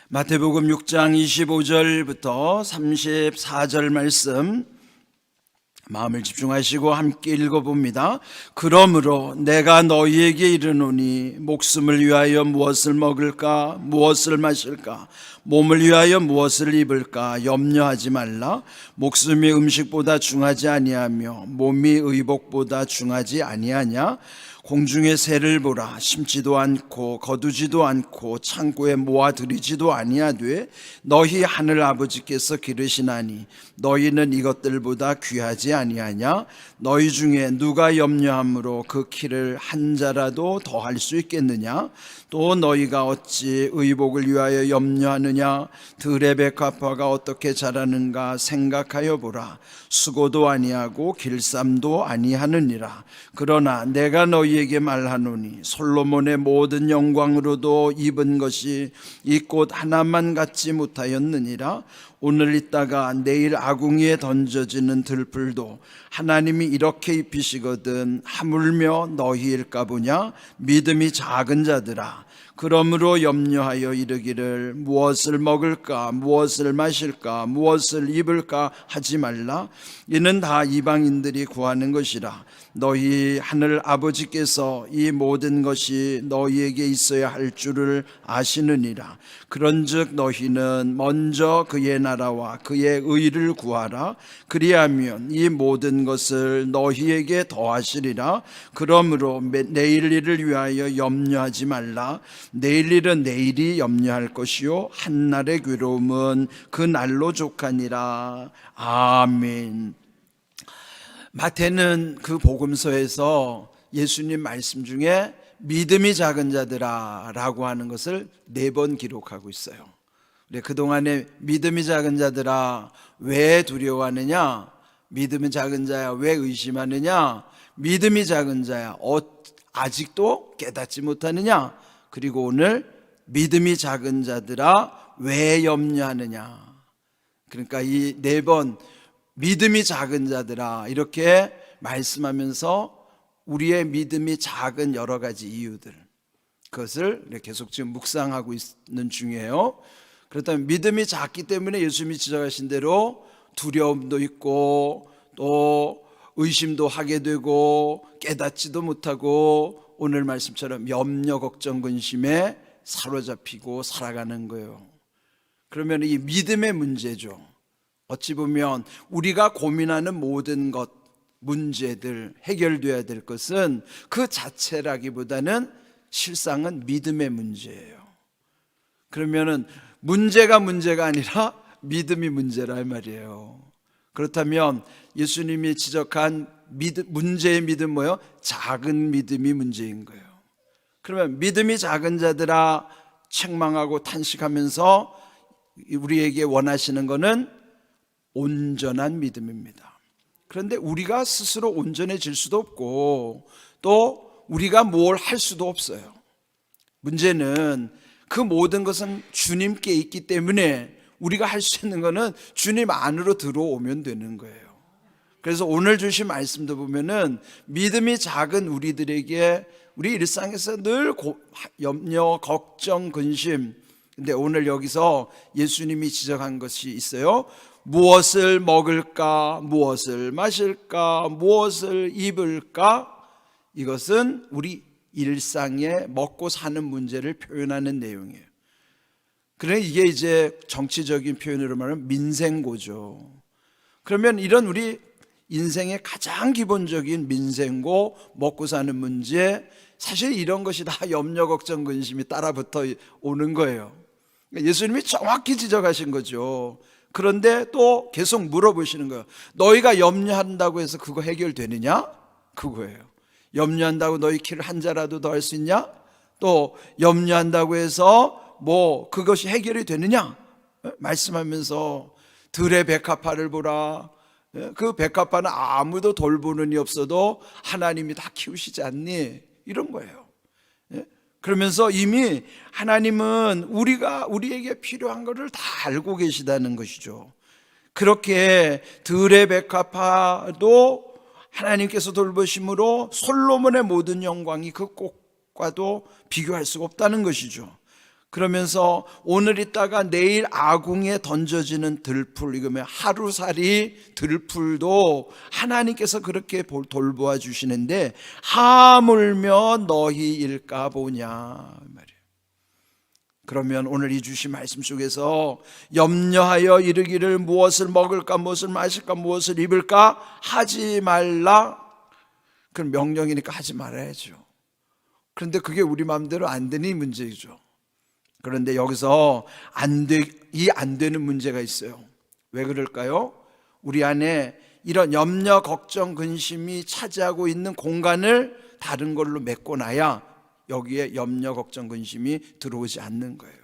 마태복음 6장 25절부터 34절 말씀 마음을 집중하시고 함께 읽어봅니다. 그러므로 내가 너희에게 이르노니 목숨을 위하여 무엇을 먹을까 무엇을 마실까 몸을 위하여 무엇을 입을까 염려하지 말라. 목숨이 음식보다 중하지 아니하며 몸이 의복보다 중하지 아니하냐. 공중의 새를 보라. 심지도 않고 거두지도 않고 창고에 모아들이지도 아니하되 너희 하늘 아버지께서 기르시나니 너희는 이것들보다 귀하지 아니하냐. 너희 중에 누가 염려함으로 그 키를 한 자라도 더할 수 있겠느냐. 또 너희가 어찌 의복을 위하여 염려하느냐. 들의 백합화가 어떻게 자라는가 생각하여 보라. 수고도 아니하고 길쌈도 아니하느니라. 그러나 내가 너희에게 말하노니 솔로몬의 모든 영광으로도 입은 것이 이 꽃 하나만 갖지 못하였느니라. 오늘 있다가 내일 아궁이에 던져지는 들풀도 하나님이 이렇게 입히시거든 하물며 너희일까 보냐. 믿음이 작은 자들아, 그러므로 염려하여 이르기를 무엇을 먹을까 무엇을 마실까 무엇을 입을까 하지 말라. 이는 다 이방인들이 구하는 것이라. 너희 하늘 아버지께서 이 모든 것이 너희에게 있어야 할 줄을 아시느니라. 그런즉 너희는 먼저 그의 나라와 그의 의를 구하라. 그리하면 이 모든 것을 너희에게 더하시리라. 그러므로 내일 일을 위하여 염려하지 말라. 내일 일은 내일이 염려할 것이요 한날의 괴로움은 그 날로 족하니라. 아멘. 마태는 그 복음서에서 예수님 말씀 중에 믿음이 작은 자들아 라고 하는 것을 4번 기록하고 있어요. 그동안에 믿음이 작은 자들아 왜 두려워하느냐, 믿음이 작은 자야 왜 의심하느냐, 믿음이 작은 자야 아직도 깨닫지 못하느냐, 그리고 오늘 믿음이 작은 자들아 왜 염려하느냐. 그러니까 이 4번 믿음이 작은 자들아 이렇게 말씀하면서 우리의 믿음이 작은 여러 가지 이유들, 그것을 계속 지금 묵상하고 있는 중이에요. 그렇다면 믿음이 작기 때문에 예수님이 지적하신 대로 두려움도 있고 또 의심도 하게 되고 깨닫지도 못하고 오늘 말씀처럼 염려 걱정 근심에 사로잡히고 살아가는 거예요. 그러면 이 믿음의 문제죠. 어찌 보면 우리가 고민하는 모든 것, 문제들, 해결돼야 될 것은 그 자체라기보다는 실상은 믿음의 문제예요. 그러면은 문제가 아니라 믿음이 문제라 이 말이에요. 그렇다면 예수님이 지적한 문제의 믿음 뭐예요? 작은 믿음이 문제인 거예요. 그러면 믿음이 작은 자들아 책망하고 탄식하면서 우리에게 원하시는 것은 온전한 믿음입니다. 그런데 우리가 스스로 온전해질 수도 없고 또 우리가 뭘 할 수도 없어요. 문제는 그 모든 것은 주님께 있기 때문에 우리가 할 수 있는 것은 주님 안으로 들어오면 되는 거예요. 그래서 오늘 주신 말씀도 보면은 믿음이 작은 우리들에게 우리 일상에서 늘 염려, 걱정, 근심, 근데 오늘 여기서 예수님이 지적한 것이 있어요. 무엇을 먹을까 무엇을 마실까 무엇을 입을까, 이것은 우리 일상에 먹고 사는 문제를 표현하는 내용이에요. 그래 이게 이제 정치적인 표현으로 말하면 민생고죠. 그러면 이런 우리 인생의 가장 기본적인 민생고, 먹고 사는 문제, 사실 이런 것이 다 염려 걱정 근심이 따라붙어 오는 거예요. 예수님이 정확히 지적하신 거죠. 그런데 또 계속 물어보시는 거예요. 너희가 염려한다고 해서 그거 해결되느냐? 그거예요. 염려한다고 너희 키를 한 자라도 더 할 수 있냐? 또 염려한다고 해서 뭐 그것이 해결이 되느냐? 말씀하면서 들의 백합화를 보라. 그 백합화는 아무도 돌보는 이 없어도 하나님이 다 키우시지 않니? 이런 거예요. 그러면서 이미 하나님은 우리에게 필요한 것을 다 알고 계시다는 것이죠. 그렇게 들의 백합화도 하나님께서 돌보심으로 솔로몬의 모든 영광이 그 꽃과도 비교할 수가 없다는 것이죠. 그러면서 오늘 있다가 내일 아궁이에 던져지는 들풀, 이거면 하루살이 들풀도 하나님께서 그렇게 돌보아 주시는데 하물며 너희일까 보냐 말이에요. 그러면 오늘 이 주신 말씀 속에서 염려하여 이르기를 무엇을 먹을까, 무엇을 마실까, 무엇을 입을까 하지 말라, 그건 명령이니까 하지 말아야죠. 그런데 그게 우리 마음대로 안 되는 문제이죠. 그런데 여기서 안 되는 문제가 있어요. 왜 그럴까요? 우리 안에 이런 염려, 걱정, 근심이 차지하고 있는 공간을 다른 걸로 메꿔놔야 여기에 염려, 걱정, 근심이 들어오지 않는 거예요.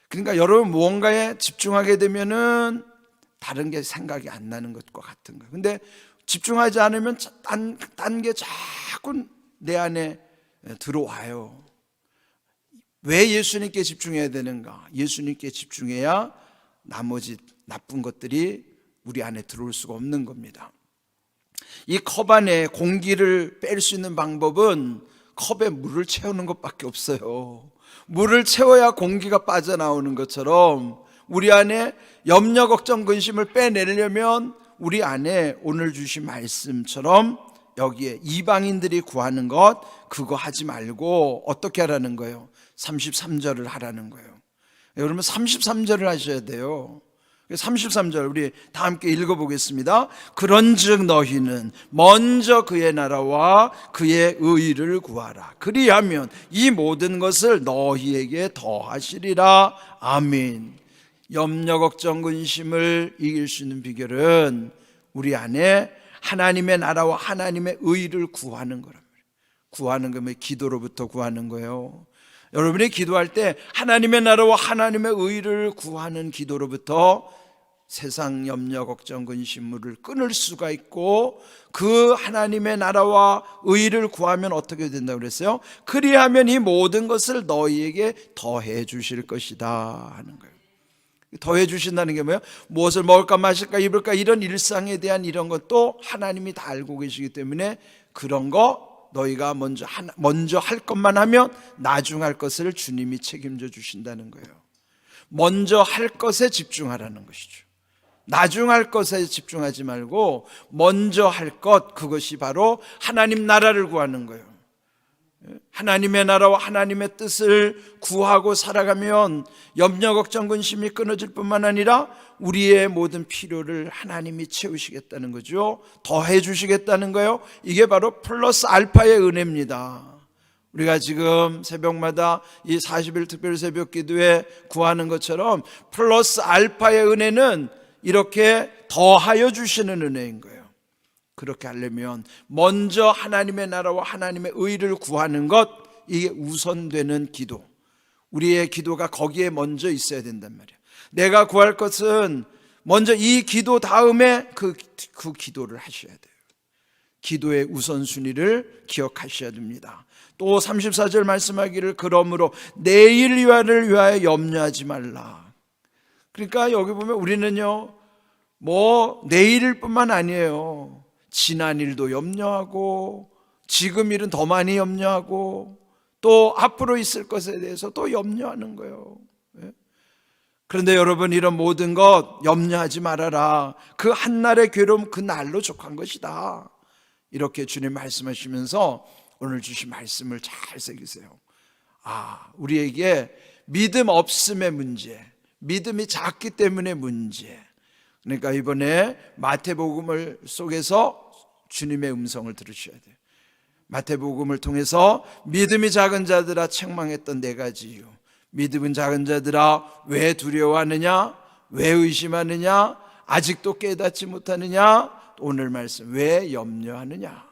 그러니까 여러분 무언가에 집중하게 되면은 다른 게 생각이 안 나는 것과 같은 거예요. 근데 집중하지 않으면 딴 게 자꾸 내 안에 들어와요. 왜 예수님께 집중해야 되는가? 예수님께 집중해야 나머지 나쁜 것들이 우리 안에 들어올 수가 없는 겁니다. 이 컵 안에 공기를 뺄 수 있는 방법은 컵에 물을 채우는 것밖에 없어요. 물을 채워야 공기가 빠져나오는 것처럼 우리 안에 염려, 걱정, 근심을 빼내려면 우리 안에 오늘 주신 말씀처럼 여기에 이방인들이 구하는 것, 그거 하지 말고 어떻게 하라는 거예요? 33절을 하라는 거예요. 여러분 33절을 하셔야 돼요. 33절 우리 다 함께 읽어보겠습니다. 그런즉 너희는 먼저 그의 나라와 그의 의를 구하라. 그리하면 이 모든 것을 너희에게 더하시리라. 아멘. 염려, 걱정, 근심을 이길 수 있는 비결은 우리 안에 하나님의 나라와 하나님의 의를 구하는 거랍니다. 구하는 거면 기도로부터 구하는 거예요. 여러분이 기도할 때 하나님의 나라와 하나님의 의를 구하는 기도로부터 세상 염려, 걱정, 근심을 끊을 수가 있고, 그 하나님의 나라와 의를 구하면 어떻게 된다고 그랬어요? 그리하면 이 모든 것을 너희에게 더해 주실 것이다 하는 거예요. 더해 주신다는 게 뭐예요? 무엇을 먹을까 마실까 입을까 이런 일상에 대한 이런 것도 하나님이 다 알고 계시기 때문에 그런 거 너희가 먼저 할 것만 하면 나중 할 것을 주님이 책임져 주신다는 거예요. 먼저 할 것에 집중하라는 것이죠. 나중 할 것에 집중하지 말고 먼저 할 것, 그것이 바로 하나님 나라를 구하는 거예요. 하나님의 나라와 하나님의 뜻을 구하고 살아가면 염려, 걱정, 근심이 끊어질 뿐만 아니라 우리의 모든 필요를 하나님이 채우시겠다는 거죠. 더해 주시겠다는 거예요. 이게 바로 플러스 알파의 은혜입니다. 우리가 지금 새벽마다 이 40일 특별 새벽 기도에 구하는 것처럼 플러스 알파의 은혜는 이렇게 더하여 주시는 은혜인 거예요. 그렇게 하려면 먼저 하나님의 나라와 하나님의 의를 구하는 것, 이게 우선되는 기도, 우리의 기도가 거기에 먼저 있어야 된단 말이에요. 내가 구할 것은 먼저 이 기도 다음에 그 기도를 하셔야 돼요. 기도의 우선순위를 기억하셔야 됩니다. 또 34절 말씀하기를 그러므로 내일 위하여 염려하지 말라. 그러니까 여기 보면 우리는요 내일일 뿐만 아니에요. 지난 일도 염려하고 지금 일은 더 많이 염려하고 또 앞으로 있을 것에 대해서 또 염려하는 거예요. 그런데 여러분, 이런 모든 것 염려하지 말아라. 그 한날의 괴로움 그 날로 족한 것이다. 이렇게 주님 말씀하시면서 오늘 주신 말씀을 잘 새기세요. 우리에게 믿음 없음의 문제, 믿음이 작기 때문에 문제. 그러니까 이번에 마태복음을 속에서 주님의 음성을 들으셔야 돼요. 마태복음을 통해서 믿음이 작은 자들아 책망했던 4가지 이유. 믿음은 작은 자들아 왜 두려워하느냐, 왜 의심하느냐, 아직도 깨닫지 못하느냐, 오늘 말씀 왜 염려하느냐.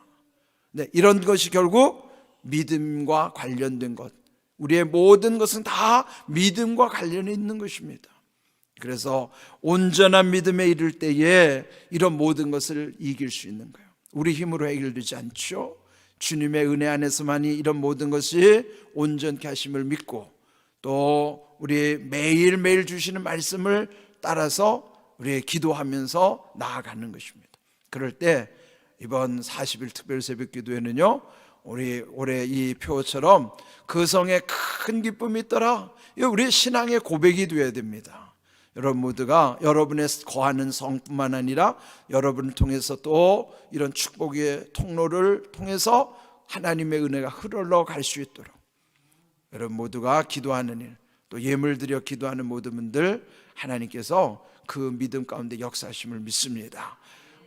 이런 것이 결국 믿음과 관련된 것, 우리의 모든 것은 다 믿음과 관련이 있는 것입니다. 그래서 온전한 믿음에 이를 때에 이런 모든 것을 이길 수 있는 거예요. 우리 힘으로 해결되지 않죠. 주님의 은혜 안에서만이 이런 모든 것이 온전케 하심을 믿고, 또 우리 매일매일 주시는 말씀을 따라서 우리 기도하면서 나아가는 것입니다. 그럴 때 이번 40일 특별 새벽 기도회는요 우리 올해 이 표처럼 그 성에 큰 기쁨이 있더라. 이 우리 신앙의 고백이 되어야 됩니다. 여러분 모두가 여러분의 거하는 성뿐만 아니라 여러분을 통해서 또 이런 축복의 통로를 통해서 하나님의 은혜가 흘러갈 수 있도록 여러분 모두가 기도하는 일, 또 예물 드려 기도하는 모든 분들 하나님께서 그 믿음 가운데 역사하심을 믿습니다.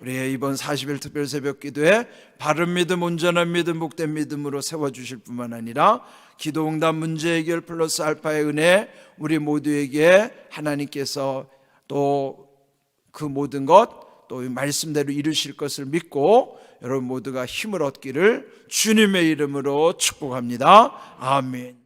우리 이번 40일 특별 새벽 기도에 바른 믿음, 온전한 믿음, 복된 믿음으로 세워주실 뿐만 아니라 기도응답 문제 해결 플러스 알파의 은혜 우리 모두에게 하나님께서 또 그 모든 것 또 말씀대로 이루실 것을 믿고 여러분 모두가 힘을 얻기를 주님의 이름으로 축복합니다. 아멘.